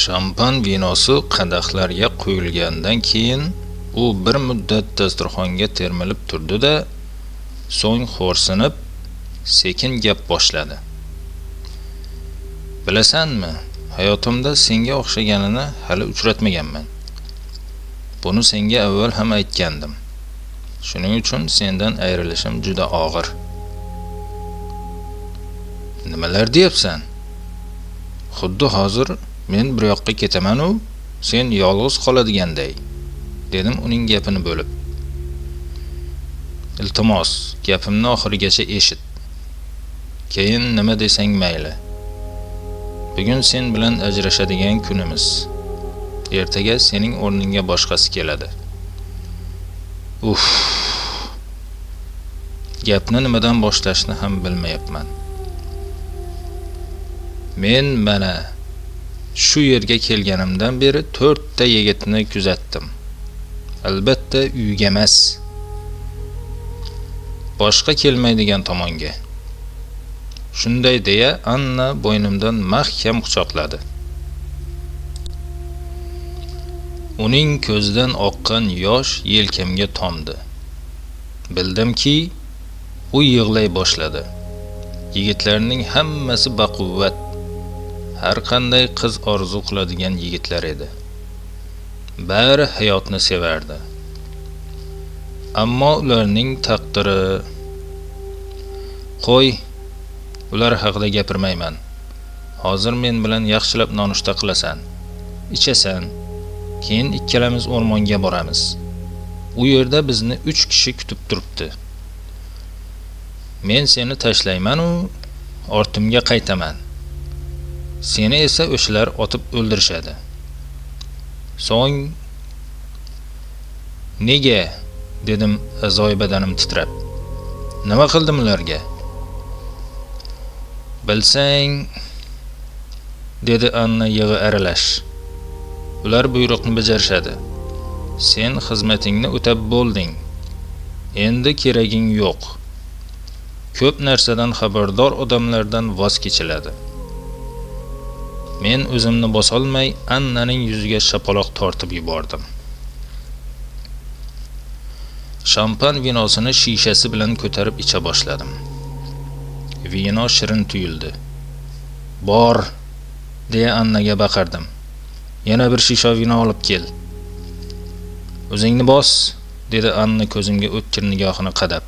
Shampan vinosi qadahlarga quyilgandan keyin u bir muddat dasturxonga termilib turdi-da, so'ng xo'rsinib, sekin gap boshladi. Bilasanmi, hayotimda senga o'xshaganini hali uchratmaganman. Buni senga avval ham aytgandim. Shuning uchun sendan ayrilishim juda og'ir. Nimalar deyapsan? Xuddi hozir men bir yoqqa ketaman-u, sen yolg'iz qoladiganday, dedim uning gapini bo'lib. Iltimos, gapimni oxirigacha eshit. Keyin nima desang mayli. Bugun sen bilan ajrashadigan kunimiz. Ertaga sening o'rningga boshqasi keladi. Gapni nimadan boshlashni ham bilmayapman. Men mana shu yerga kelganimdan beri 4 ta yigitni kuzatdim. Albatta uyga emas. Boshqa kelmaydigan tomonga. Shunday deya Anna bo'ynimdan mahkam quchoqladi. Uning ko'zidan oqqan yosh yelkamga tomdi. Bildimki, u yig'lay boshladi. Yigitlarning hammasi baquvvat, har qanday qiz orzu qiladigan yigitlar edi. Bari hayotni sevardi. Ammo ularning taqdiri... Qo'y, ular haqida gapirmayman. Hozir men bilan yaxshilab nonushta qilasan, ichasan, keyin ikkalamiz o'rmonga boramiz. U yerda bizni 3 kishi kutib turibdi. Men seni tashlayman-u, ortimga qaytaman. Seni esa o'shalar otib o'ldirishadi. So'ng nega, dedim azoyi badanim titrab. Nima qildim ularga? Bilsang, dedi Anna yig'i aralash. Ular buyruqni bajarishadi. Sen xizmatingni o'tab bo'lding. Endi keraging yo'q. Ko'p narsadan xabardor odamlardan voz kechiladi. Men o'zimni bosolmay Annaning yuziga shapaloq tortib yubordim. Shampan vinosini shishasi bilan ko'tarib icha boshladim. Vino shirin tuyuldi. Bor, deya Annaga baqirdim. Yana bir shisha vino olib kel. O'zingni bos, dedi Anna ko'zimga o'tkir nigohini qadab.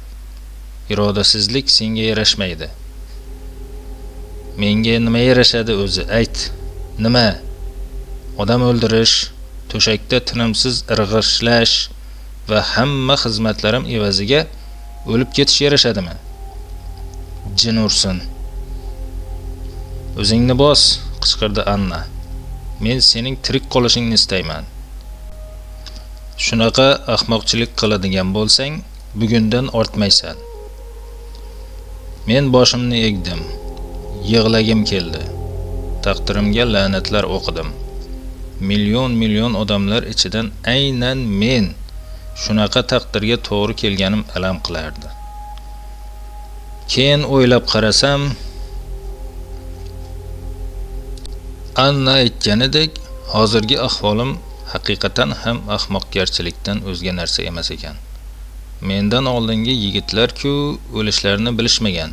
Irodasizlik senga yarashmaydi. Menga nima yarashadi o'zi? Ayt. Nima? Odam o'ldirish, to'shakda tinimsiz irg'ishlash va hamma xizmatlarim evaziga o'lib ketish yarashadimi? Jin ursin. O'zingni bos, qichqirdi Anna. Men sening tirik qolishingni istayman. Shunaqa ahmoqchilik qiladigan bo'lsang, bugundan ortmaysan. Men boshimni egdim. Yig'lagim keldi. Taqdirimga la'natlar o'qidim. Million odamlar ichidan aynan men shunaqa taqdirga to'g'ri kelganim alam qilardi. Keyin o'ylab qarasam, Anna aytganidek, hozirgi ahvolim haqiqatan ham ahmoqgarchilikdan o'zga narsa emas ekan. Mendan oldingi yigitlar-ku o'lishlarini bilishmagan.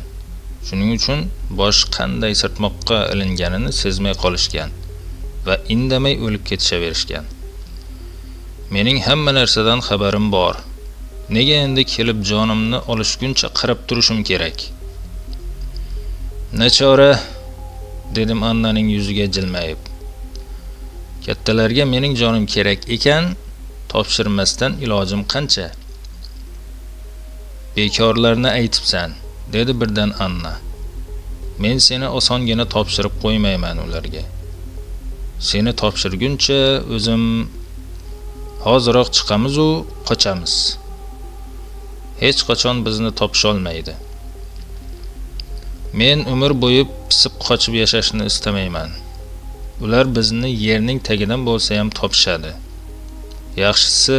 Shuning uchun bosh qanday sirtmoqqa ilinganini sezmay qolishgan va indamay o'lib ketishaverishgan. Mening hamma narsadan xabarim bor. Nega endi kelib jonimni olishguncha qarab turishim kerak? Nachora, dedim Annaning yuziga jilmayib. Kattalarga mening jonim kerak ekan, topshirmasdan ilojim qancha? Bekorlarni aytibsan, dedi birdan Anna. Men seni osongina topshirib qo'ymayman ularga. Seni topshirguncha o'zim hoziroq chiqamiz u qochamiz. Hech qachon bizni topisha olmaydi. Men umr bo'yi pisib qochib yashashni istamayman. Ular bizni yerning tagidan bo'lsa ham topishadi. Yaxshisi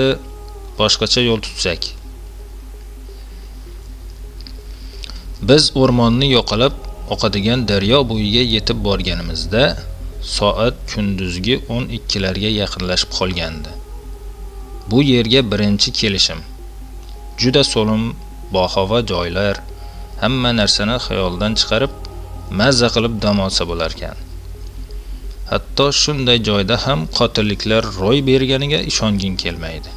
boshqacha yo'l tutsak. Biz o'rmonni yo'qolib oqadigan daryo bo'yiga yetib borganimizda soat kunduzgi 12larga yaqinlashib qolgandi. Bu yerga birinchi kelishim. Juda so'lim, bahova joylar, hamma narsani xayoldan chiqarib, mazza qilib dam olsa bo'lar ekan. Hatto shunday joyda ham qotilliklar ro'y berganiga ishonging kelmaydi.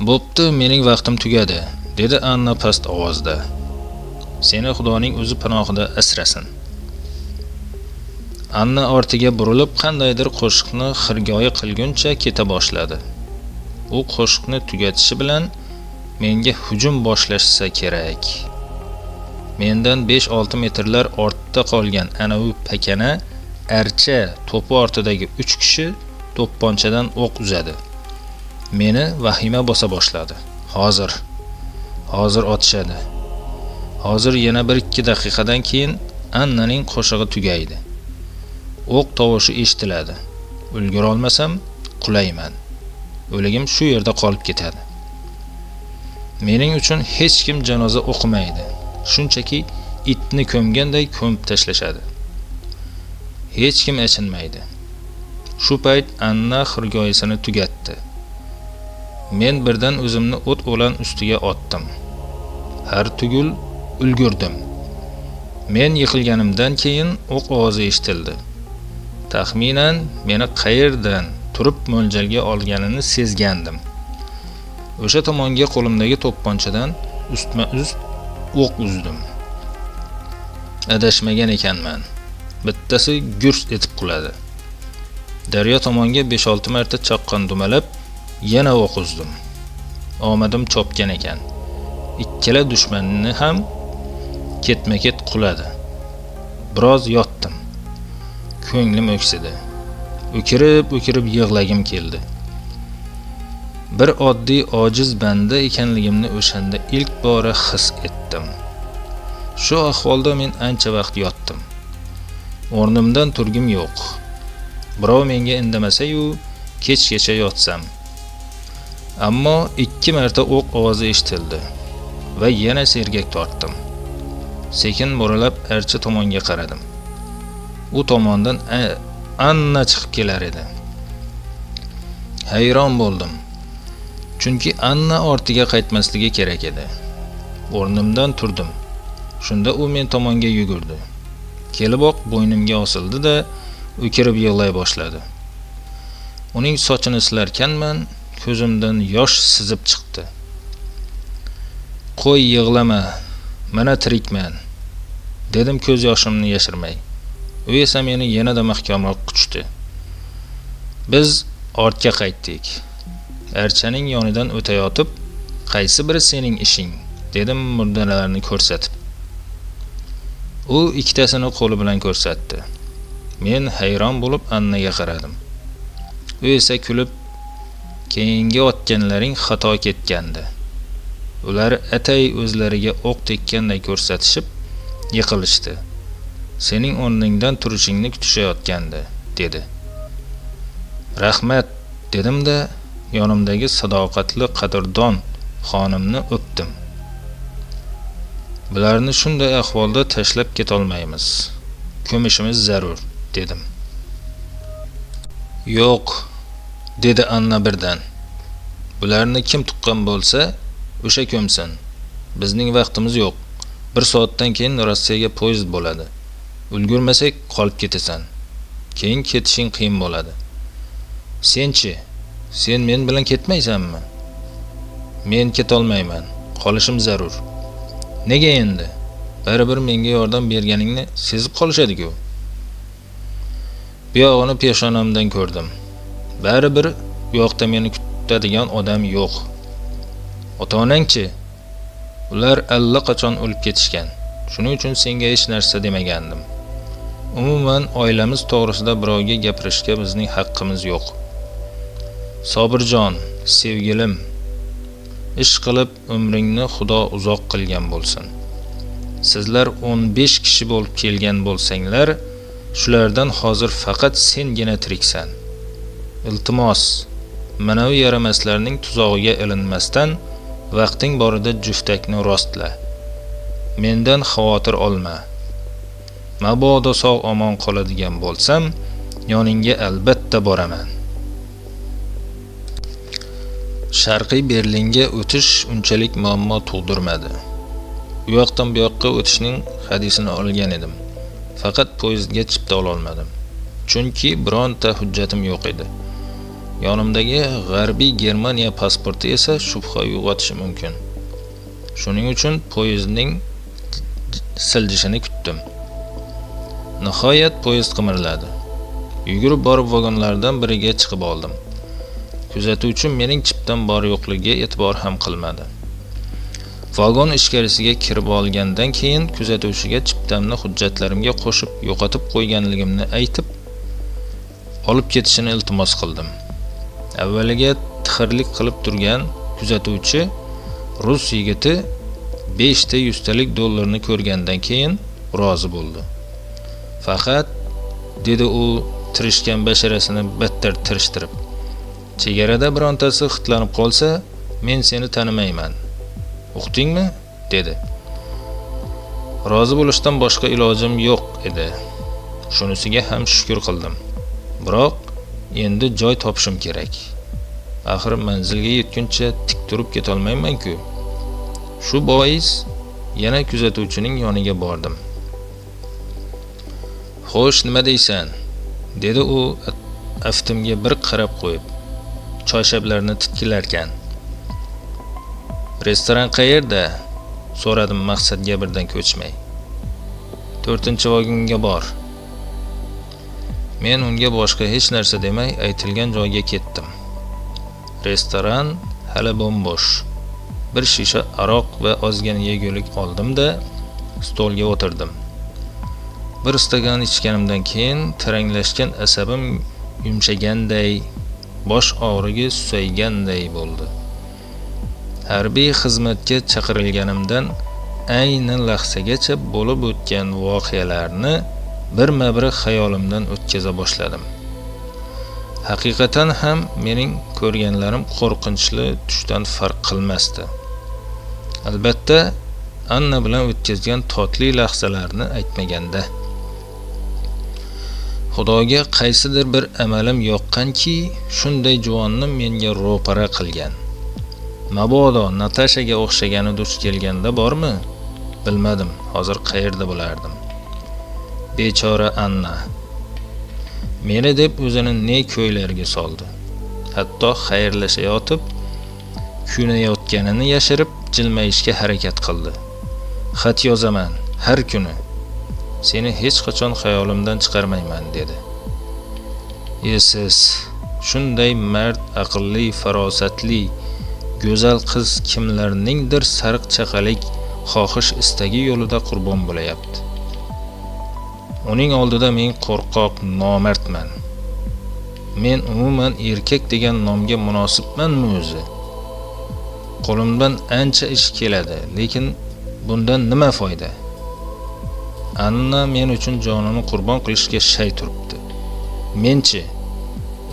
"Bo'pti, mening vaqtim tugadi", dedi Anna past ovozda. "Seni Xudoning o'zi panohida asrasin." Anna ortiga burilib qandaydir qo'shiqni xirgoyi qilguncha keta boshladi. U qo'shiqni tugatishi bilan menga hujum boshlashsa kerak. Mendan 5-6 metrlar ortda qolgan ana u pakana archa to'pi ortidagi 3 kishi to'pponchadan o'q uzadi. Meni vahima bosa boshladi. Hozir otishadi. Hozir yana 1-2 daqiqadan keyin Annaning qo'shig'i tugaydi. O'q tovushi eshitiladi. Ulgura olmasam qulayman. O'ligim shu yerda qolib ketadi. Mening uchun hech kim janoza o'qimaydi. Shunchaki itni ko'mganday ko'mib tashlashadi. Hech kim achinmaydi. Shu payt Anna xirgoyisini tugatdi. Men birdan o'zimni o't o'lan ustiga otdim. Har tugul ulgurdim. Men yiqilganimdan keyin o'q ovozi eshitildi. Taxminan meni qayerdan turib mo'ljalga olganini sezgandim. O'sha tomonga qo'limdagi to'pponchadan ustma-ust o'q uzdim. Adashmagan ekanman. Bittasi gurs etib quladi. Daryo tomonga 5-6 marta chaqqon dumalab, yana o'q uzdim. Omadim chopgan ekan. Ikkala dushmanni ham ketma-ket quladi. Biroz yotdim. Ko'nglim o'ksidi. O'kirib yig'lagim keldi. Bir oddiy ojiz banda ekanligimni o'shanda ilk bora his etdim. Shu ahvolda men ancha vaqt yotdim. O'rnimdan turgim yo'q. Birov menga indamasa-yu, kechgacha yotsam. Ammo 2 marta o'q ovozi eshitildi va yana sergak tortdim. Sekin mo'ralab archa tomonga qaradim. U tomondan Anna chiqib kelar edi. Hayron bo'ldim. Chunki Anna ortiga qaytmasligi kerak edi. O'rnimdan turdim. Shunda u men tomonga yugurdi. Keliboq bo'ynimga osildi-da, o'kirib yig'lay boshladi. Uning sochini silarkanman, ko'zimdan yosh sizib chiqdi. "Qo'y, yig'lama. Mana tirikman", dedim ko'z yoshimni yashirmay. U esa meni yanada mahkamroq quchdi. Biz ortga qaytdik. Archaning yonidan o'tayotib, "Qaysi biri sening ishing?" dedim murdalarni ko'rsatib. U ikkitasini qo'li bilan ko'rsatdi. Men hayron bo'lib Annaga qaradim. U esa kulib, "Keyingi otganlaring xato ketgandi. Ular atay o'zlariga o'q tekkanday ko'rsatishib, yiqilishdi. Sening o'rningdan turishingni kutishayotgandi", dedi. "Rahmat", dedim-da, yonimdagi sadoqatli qadrdon xonimni o'pdim. "Bularni shunday ahvolda tashlab ketolmaymiz. Ko'mishimiz zarur", dedim. "Yo'q", dedi Anna birdan. "Bularni kim tuqqan bo'lsa, o'sha ko'msin. Bizning vaqtimiz yo'q. 1 soatdan keyin Rossiyaga poyezd bo'ladi. Ulgurmasak qolib ketasan. Keyin ketishing qiyin bo'ladi. Senchi? Sen men bilan ketmaysanmi?" "Men ketolmayman. Qolishim zarur." "Nega endi? Baribir menga yordam berganingni sezib qolishadi-ku." Buyog'ini peshonamdan ko'rdim. Baribir bu yoqda meni kutadigan odam yo'q. "Ota-onangchi?" "Ular allaqachon o'lib ketishgan. Shuning uchun senga hech narsa demagandim. Umuman oilamiz to'g'risida birovga gapirishga bizning haqqimiz yo'q." "Sobirjon, sevgilim, ish qilib umringni Xudo uzoq qilgan bo'lsin. Sizlar 15 kishi bo'lib kelgan bo'lsanglar, shulardan hozir faqat sengina tiriksan. Iltimos, manavi yaramaslarning tuzog'iga ilinmasdan vaqting borida juftakni rostla. Mendan xavotir olma. Mabodo sog' omon qoladigan bo'lsam, yoningga albatta boraman. Sharqiy Berlinga o'tish unchalik muammo tug'dirmadi. U yoqdan bu yoqqa o'tishning hadisini olgan edim. Faqat poyezdga chipta ola olmadim. Chunki bironta hujjatim yo'q edi. Yonimdagi G'arbiy Germaniya pasporti esa shubha uyg'otishi mumkin. Shuning uchun poyezdning siljishini kutdim. Nihoyat poyezd qimirladi. Yugurib borib vagonlardan biriga chiqib oldim. Kuzatuvchi mening chiptam bor yo'qligiga e'tibor ham qilmadi. Vagon ichkarisiga kirib olgandan keyin kuzatuvchiga chiptamni hujjatlarimga qo'shib yo'qotib qo'yganligimni aytib, olib ketishini iltimos qildim. Avvaliga tixirlik qilib turgan kuzatuvchi rus yigiti 5 ta 100 talik dollarni ko'rgandan keyin rozi bo'ldi. Faqat dedi u tirishgan basharasini battar tirishtirib, chegarada birontasi xitlanib qolsa, men seni tanimayman. Uqdingmi? dedi. Rozi bo'lishdan boshqa ilojim yo'q edi. Shunisiga ham shukr qildim. Biroq endi joy topishim kerak. Axir manzilga yetguncha tik turib keta olmayman-ku. Shu bois yana kuzatuvchining yoniga bordim. "Xo'sh, nima deysan?" dedi u aftimga bir qarab qo'yib, choyshablarni titkilarkan. "Restoran qayerda?" so'radim maqsadga birdan ko'chmay. "4-vagonga bor." Men unga boshqa hech narsa demay aytilgan joyga ketdim. Restoran hali bo'm-bo'sh. Bir shisha aroq va ozgina yegulik oldim-da, stolga o'tirdim. Bir stakan ichganimdan keyin taranglashgan asabim yumshaganday, bosh og'rigi susayganday bo'ldi. Harbiy xizmatga chaqirilganimdan ayni lahzagacha bo'lib o'tgan voqealarni birma-bir xayolimdan o'tkaza boshladim. Haqiqatan ham mening ko'rganlarim qo'rqinchli tushdan farq qilmasdi. Albatta, Anna bilan o'tkazgan totli lahzalarni aytmaganda. Xudoga qaysidir bir amalim yoqqanki, shunday juvonni menga ro'para qilgan. Mabodo Natashaga o'xshagani duch kelganda bormi? Bilmadim, hozir qayerda bo'lardim. Bechora Anna. Meni deb o'zini ne ko'ylarga soldi. Hatto xayrlashayotib, kunayotganini yashirib, jilmayishga harakat qildi. "Xat yozaman har kuni. Seni hech qachon xayolimdan chiqarmayman", dedi. Siz shunday mard, aqlli, farosatli, go'zal qiz kimlarningdir sariq chaqalik xohish istagi yo'lida qurbon bo'layapti. Uning oldida men qo'rqoq, nomardman. Men umuman erkak degan nomga munosibmanmi o'zi? Qo'limdan ancha ish keladi, lekin bundan nima foyda? Anna men uchun jonini qurbon qilishga shay turibdi. Menchi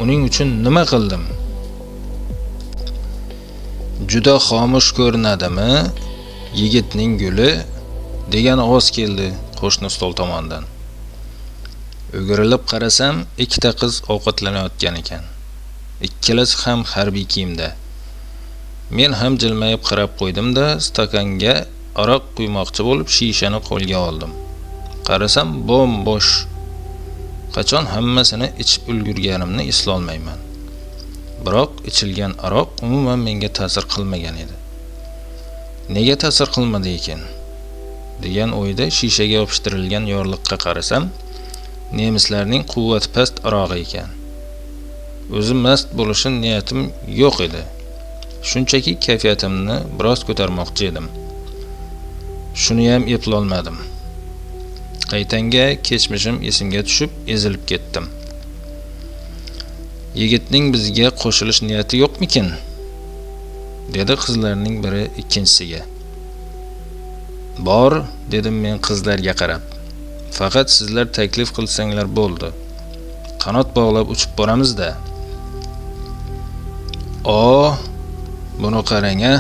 uning uchun nima qildim? Juda xomush ko'rinadimi? Yigitning guli degan ovoz keldi qo'shni stol tomondan. O'girilib qarasam, ikkita qiz ovqatlanayotgan ekan. Ikkalasi ham harbiy kiyimda. Men ham jilmayib qarab qo'ydim-da, stakanga aroq quymoqchi bo'lib shishani qo'lga oldim. Qarasam bo'm-bo'sh. Qachon hammasini ichib ulgurganimni eslolmayman. Biroq ichilgan aroq umuman menga ta'sir qilmagan edi. Nega ta'sir qilmadi ekan? degan o'yda shishaga yopishtirilgan yorliqqa qarasam, nemislarning quvvati past arog'i ekan. O'zim mast bo'lish niyatim yo'q edi. Shunchaki kayfiyatimni biroz ko'tarmoqchi edim. Shuni ham eplolmadim. Qaytanga kechmishim esimga tushib, ezilib ketdim. Yigitning bizga qo'shilish niyati yo'qmikin? dedi qizlarning biri ikkinchisiga. Bor, dedim men qizlarga qarab. Faqat sizlar taklif qilsanglar bo'ldi. Qanot bog'lab uchib boramiz-da. Buni qarang-a.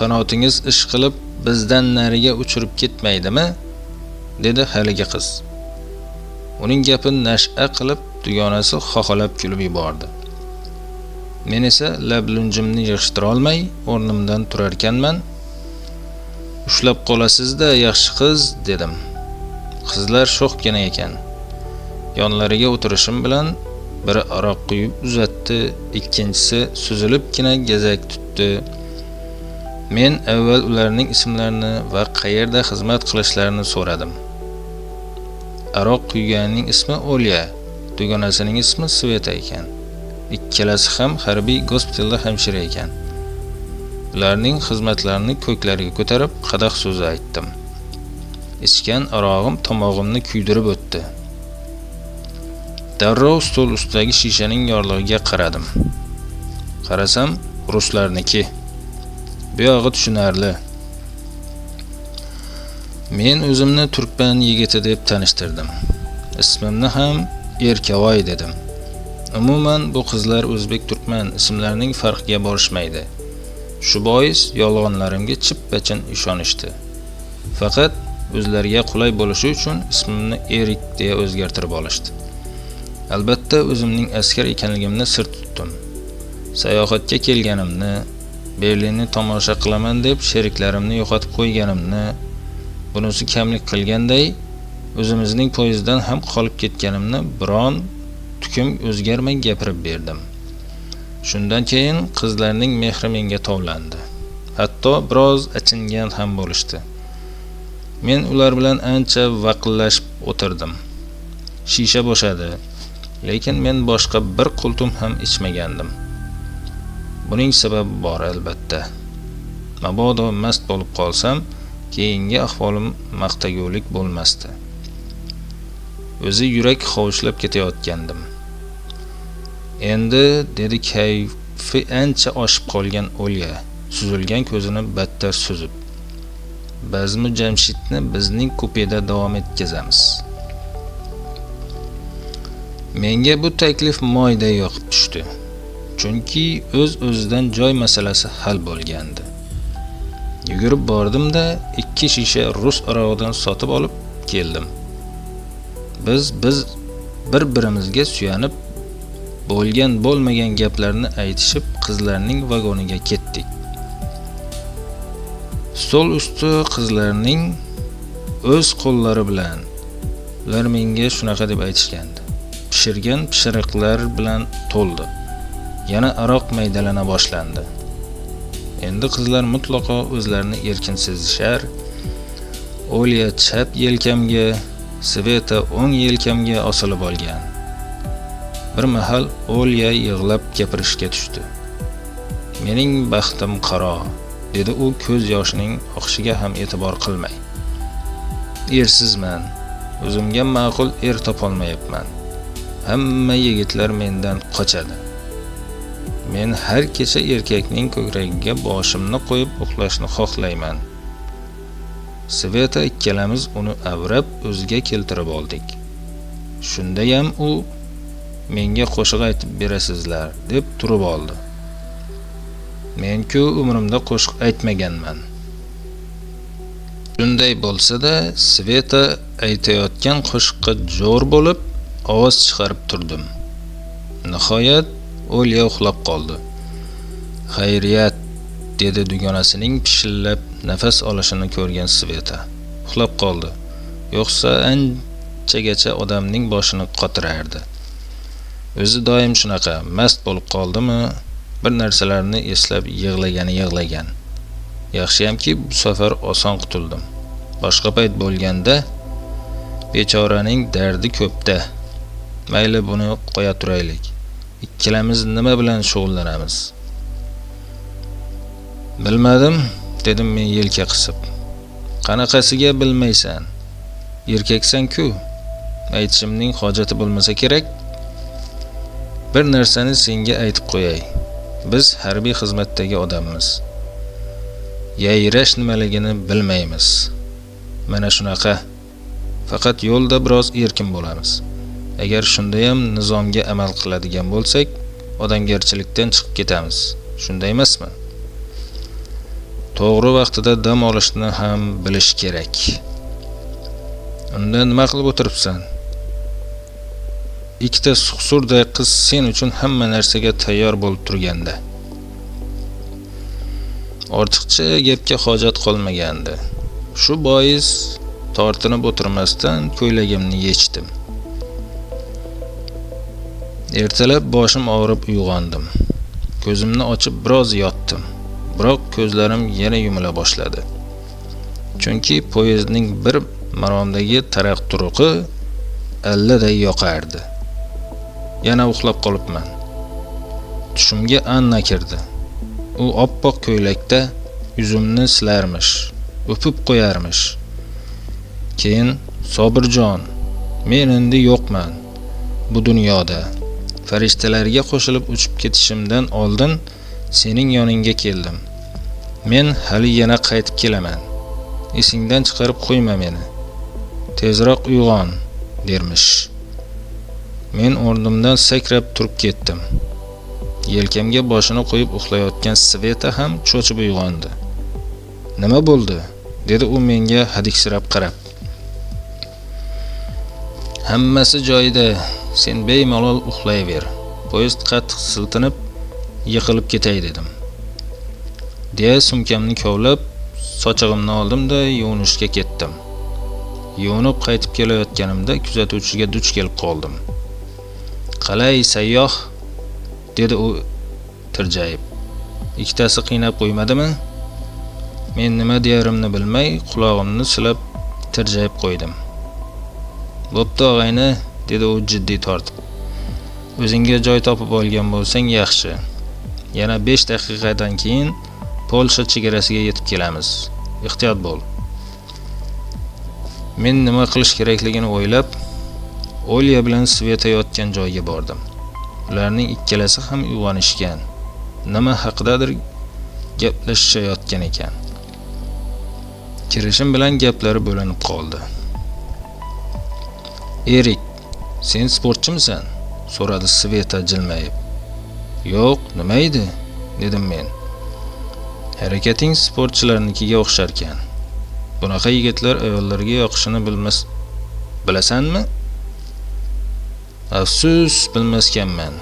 Qanotingiz ish qilib bizdan nariga uchirib ketmaydimi? dedi haligi qiz. Uning gapini nash'a qilib dugonasi xoxolab kulib yubordi. Men esa lablunjimni yig'ishtira olmay o'rnimdan turar ekanman. Ushlab qolasiz-da, yaxshi qiz, dedim. Qizlar sho'xgina ekan. Yonlariga o'tirishim bilan biri aroq quyib uzatdi, ikkinchisi suzilibgina gazak tutdi. Men avval ularning ismlarini va qayerda xizmat qilishlarini so'radim. Aroq quyganning ismi Olya, dugonasining ismi Sveta ekan. Ikkalasi ham harbiy gospitalda hamshira ekan. Ularning xizmatlarini ko'klariga ko'tarib qadah so'zi aytdim. Ichgan arog'im tomog'imni kuydirib o'tdi. Darrov stol ustidagi shishaning yorlig'iga qaradim. Qarasam, ruslarniki. Bu yog'i tushunarli. Men o'zimni turkman yigiti deb tanishtirdim. Ismimni ham Erkavoy dedim. Umuman bu qizlar o'zbek turkman ismlarining farqiga borishmaydi. Shu bois yolg'onlarimga chip-pachin ishonishdi. Faqat o'zlariga qulay bo'lishi uchun ismimni Erik deya o'zgartirib olishdi. Albatta o'zimning askar ekanligimni sir tutdim. Sayohatga kelganimni, Berlinni tomosha qilaman deb sheriklarimni yo'qotib qo'yganimni, bunisi kamlik qilganday o'zimizning poyezddan ham qolib ketganimni biron tukum o'zgarmay gapirib berdim. Shundan keyin qizlarning mehri menga tovlandi. Hatto biroz achingan ham bo'lishdi. Men ular bilan ancha vaqillashib o'tirdim. Shisha bo'shadi, lekin men boshqa bir qultum ham ichmagandim. Buning sababi bor albatta. Mabodo mast bo'lib qolsam, keyingi ahvolim maqtagulik bo'lmasdi. O'zi yurak hovuchlab ketayotgandim. Endi dedi kayfi ancha oshib qolgan Olya, suzilgan ko'zini battar suzib. Bazmi Jamshidni bizning kupeda davom etkazamiz. Menga bu taklif moyda yoqib tushdi. Chunki o'z-o'zidan joy masalasi hal bo'lgandi. Yugurib bordim-da 2 shisha rus arog'idan sotib olib keldim. Biz bir-birimizga suyanib bo'lgan-bo'lmagan gaplarni aytishib qizlarning vagoniga ketdik. Stol usti qizlarning o'z qo'llari bilan ular menga shunaqa deb aytishgandi. Pishirgan pishiriqlar bilan to'ldi. Yana aroq maydalana boshlandi. Endi qizlar mutlaqo o'zlarini erkin sezishar. Olya chap yelkamga, Sveta o'ng yelkamga osilib olgan. Bir mahal Olya yig'lab gapirishga tushdi. Mening baxtim qaro, dedi u ko'z yoshining oqishiga ham e'tibor qilmay. Ersizman, o'zimga ma'qul er topolmayapman. Hamma yigitlar mendan qochadi. Men har kecha erkakning ko'kragiga boshimni qo'yib uxlashni xohlayman. Sveta ikkalamiz uni avrab o'ziga keltirib oldik. Shundayam u menga qo'shiq aytib berasizlar deb turib oldi. Men-ku umrimda qo'shiq aytmaganman. Shunday bo'lsa-da, Sveta aytayotgan qo'shiqqa jo'r bo'lib ovoz chiqarib turdim. Nihoyat Olya uxlab qoldi. Xayriyat, dedi dugonasining pishillab nafas olishini ko'rgan Sveta. Uxlab qoldi. Yo'qsa anchagacha odamning boshini qotirardi. O'zi doim shunaqa, mast bo'lib qoldimi, bir narsalarni eslab yig'lagan. Yaxshiyamki bu safar oson qutuldim. Boshqa payt bo'lganda bechoraning dardi ko'pda. Mayli buni qo'ya turaylik. Ikkalamiz nima bilan shug'ullanamiz? Bilmadim, dedim men yelka qisib. Qanaqasiga bilmaysan? Erkaksan-ku. Aytishimning hojati bo'lmasa kerak. Bir narsani senga aytib qo'yay. Biz harbiy xizmatdagi odammiz. Yayrash nimaligini bilmaymiz. Mana shunaqa. Faqat yo'lda biroz erkin bo'lamiz. Agar shunda ham nizomga amal qiladigan bo'lsak, odamgarchilikdan chiqib ketamiz. Shunday emasmi? To'g'ri vaqtida dam olishni ham bilish kerak. Unda nima qilib o'tiribsan? ikkita suqsurday qiz sen uchun hamma narsaga tayyor bo'lib turganda. Ortiqcha gapga hojat qolmagandi. Shu bois tortinib o'tirmasdan ko'ylagimni yechdim. Ertalab boshim og'rib uyg'ondim. Ko'zimni ochib biroz yotdim. Biroq ko'zlarim yana yumila boshladi. Chunki poyezdning bir maromdagi taraq-turuqi alladay yoqardi. Yana uxlab qolibman. Tushimga Anna kirdi. U oppoq ko'ylakda yuzimni silarmish, o'pib qo'yarmish. Keyin Sobirjon, men endi yo'qman bu dunyoda. Farishtalarga qo'shilib uchib ketishimdan oldin sening yoningga keldim. Men hali yana qaytib kelaman. Esingdan chiqarib qo'yma meni. Tezroq uyg'on, dermish. Men o'rnimdan sakrab turib ketdim. Yelkamga boshini qo'yib uxlayotgan Sveta ham cho'chib uyg'ondi. Nima bo'ldi? Dedi u menga hadiksirab qarab. Hammasi joyida, sen bemalol uxlayver. Poyezd qattiq siltinib, yiqilib ketay dedim. Deya sumkamni kovlab, sochig'imni oldim-da yuvinishga ketdim. Yuvinib qaytib kelayotganimda kuzatuvchiga duch kelib qoldim. "Qalay, sayyoh?" dedi u tirjayib. "Ikkitasi qiynab qo'ymadimi?" Men nima deyarimni bilmay, qulog'imni silab tirjayib qo'ydim. "Bo'pti og'ayni", dedi u jiddiy tortib. "O'zingga joy topib olgan bo'lsang yaxshi. Yana 5 daqiqadan keyin Polsha chegarasiga yetib kelamiz. Ehtiyot bo'l." Men nima qilish kerakligini o'ylab, Olya bilan Sveta yotgan joyga bordim. Ularning ikkalasi ham uyg'onishgan. Nima haqidadir gaplashishayotgan ekan. Kirishim bilan gaplari bo'linib qoldi. "Erik, sen sportchimisan?" so'radi Sveta jilmayib. "Yo'q, nima edi?" dedim men. "Harakating sportchilarnikiga o'xshar ekan. Bunaqa yigitlar ayollarga yoqishini bilasanmi?" "Afsus, bilmaskanman.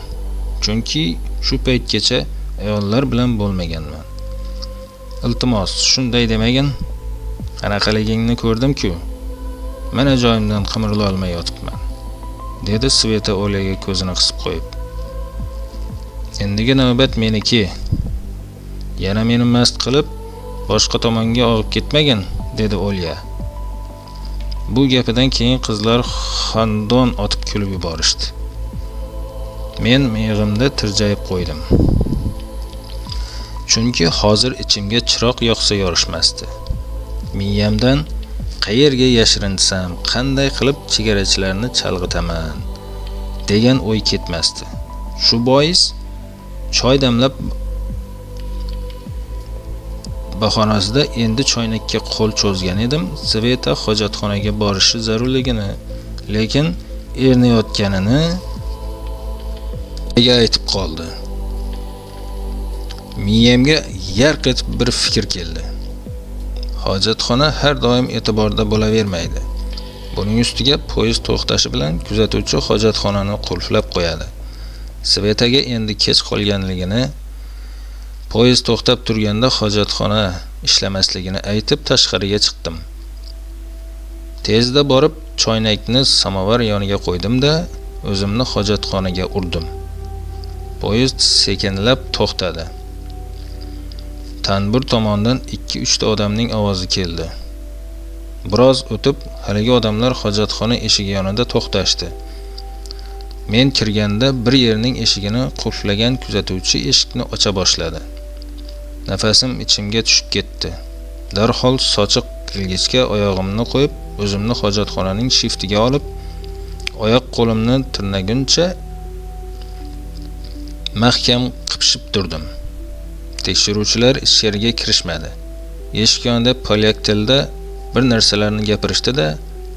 Chunki shu paytgacha ayollar bilan bo'lmaganman." "Iltimos, shunday demagin. Qanaqaligingni ko'rdim-ku. Mana joyimdan qimirla olmay yotibman", dedi Sveta Olyaga ko'zini qisib qo'yib. "Endigi navbat meniki. Yana meni mast qilib, boshqa tomonga olib ketmagin", dedi Olya. Bu gapidan keyin qizlar xandon otib kulib yuborishdi. Men miyig'imda tirjayib qo'ydim. Chunki hozir ichimga chiroq yoqsa yorishmasdi. Miyamdan qayerga yashirinsam, qanday qilib chegarachilarni chalg'itaman degan o'y ketmasdi. Shu bois choy damlab bahonasida endi choynakka qo'l cho'zgan edim. Sveta hojatxonaga borishi zarurligini, lekin erinayotganini aytib qoldi. Miyamga yarq etib bir fikr keldi. Hojatxona har doim e'tiborda bo'lavermaydi. Buning ustiga poyezd to'xtashi bilan kuzatuvchi hojatxonani qulflab qo'yadi. Svetaga endi kech qolganligini, poyezd to'xtab turganda hojatxona ishlamasligini aytib tashqariga chiqdim. Tezda borib choynakni samovar yoniga qo'ydim-da, o'zimni hojatxonaga urdim. Poyezd sekinlab to'xtadi. Tanbur tomondan 2-3 ta odamning ovozi keldi. Biroz o'tib, haligi odamlar hojatxona eshigi yonida to'xtashdi. Men kirganda bir yerning eshigini qulflagan kuzatuvchi eshikni ocha boshladi. Nafasim ichimga tushib ketdi. Darhol sochiq ilgichga oyog'imni qo'yib, o'zimni hojatxonaning shiftiga olib, oyoq qo'limni tirnaguncha mahkam qipshib turdim. Tekshiruvchilar ichkariga kirishmadi. Eshik yonida polyak tilida bir narsalarni gapirishdi-da,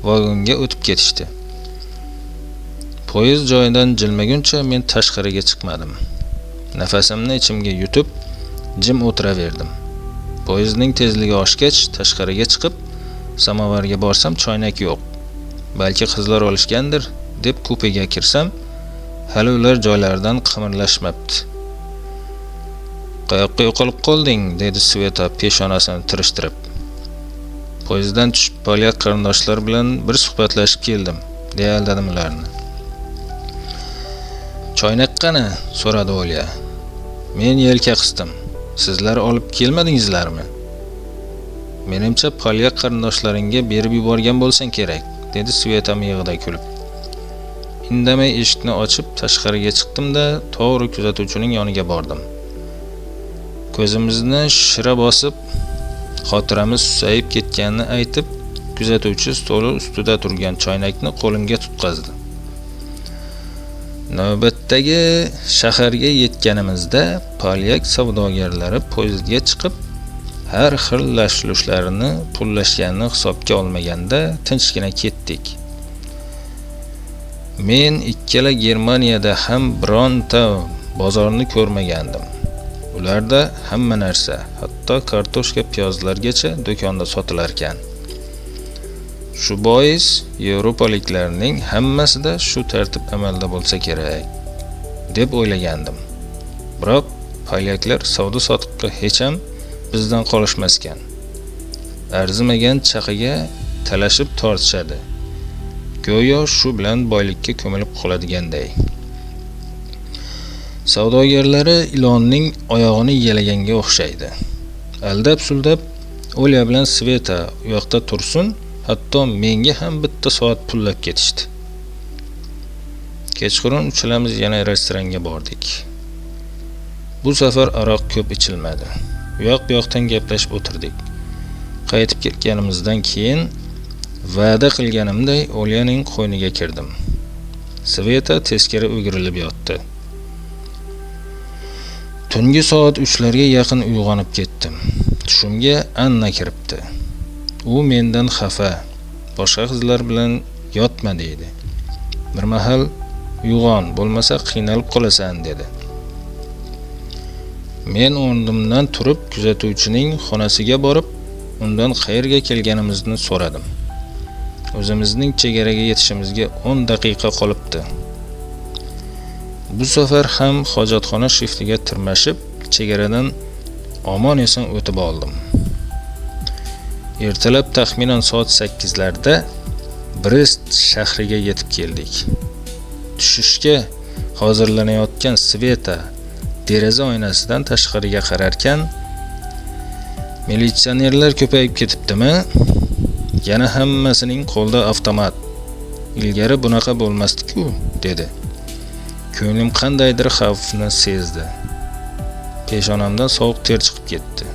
vagonga o'tib ketishdi. Poyezd joyidan jilmaguncha men tashqariga chiqmadim. Nafasimni ichimga yutib, jim o'tiraverdim. Poyezdning tezligi oshgach, tashqariga chiqib, samovarga borsam choynak yo'q. Balki qizlar olishgandir deb kupega kirsam, hali ular joylaridan qimirlashmabdi. "Qayoqqa yo'qolib qolding?" dedi Sveta peshonasini tirishtirib. "Poyezddan tushib polyak qarindoshlar bilan bir suhbatlashib keldim", deya aldadim ularni. "Choynak qani?" so'radi Olya. Men yelka qisdim. "Sizlar olib kelmadingizlarmi?" "Menimcha polyak qarindoshlaringga berib yuborgan bo'lsang kerak", dedi Sveta miyig'ida kulib. Indamay eshikni ochib tashqariga chiqdim-da, to'g'ri kuzatuvchining yoniga bordim. Ko'zimizni shira bosib, xotiramiz susayib ketganini aytib, kuzatuvchi stoli ustida turgan choynakni qo'limga tutqazdi. Navbatdagi shaharga yetganimizda polyak savdogarlari poyezdga chiqib, har xil lash-lushlarini pullashganini hisobga olmaganda tinchgina ketdik. Men ikkala Germaniyada ham bironta bozorni ko'rmagandim. Ularda hamma narsa, hatto kartoshka, piyozlargacha do'konda sotilar ekan. Shu bois yevropaliklarning hammasida shu tartib amalda bo'lsa kerak, deb o'ylagandim. Biroq polyaklar savdo-sotiqqa hech ham bizdan qolishmaskan. Arzimagan chaqiga talashib tortishadi. Go'yo shu bilan boylikka ko'milib qoladiganday. Savdogarlari ilonning oyog'ini yalaganga o'xshaydi. Aldab-suldab Olya bilan Sveta u yoqda tursin, hatto menga ham bitta soat pullab ketishdi. Kechqurun uchalamiz yana restoranga bordik. Bu safar aroq ko'p ichilmadi. U yoq-bu-yoqdan gaplashib o'tirdik. Qaytib ketganimizdan keyin va'da qilganimday Olyaning qo'yniga kirdim. Sveta teskari o'girilib yotdi. Tungi soat 3larga yaqin uyg'onib ketdim. Tushimga Anna kiribdi. U mendan xafa. Boshqa qizlar bilan yotma deydi. Bir mahal uyg'on, bo'lmasa qiynalib qolasan dedi. Men o'rnimdan turib kuzatuvchining xonasiga borib, undan qayerga kelganimizni so'radim. O'zimizning chegaraga yetishimizga 10 daqiqa qolibdi. Bu safar ham hojatxona shiftiga tirmashib, chegaradan omon eson o'tib oldim. Ertalab taxminan soat 8larda Brest shahriga yetib keldik. Tushishga hozirlanayotgan Sveta deraza oynasidan tashqariga qararkan, "Militsionerlar ko'payib ketibdimi? Yana hammasining qo'lda avtomat. Ilgari bunaqa bo'lmasdi-ku", dedi. Ko'nglim qandaydir xavfni sezdi. Peshonamdan sovuq ter chiqib ketdi.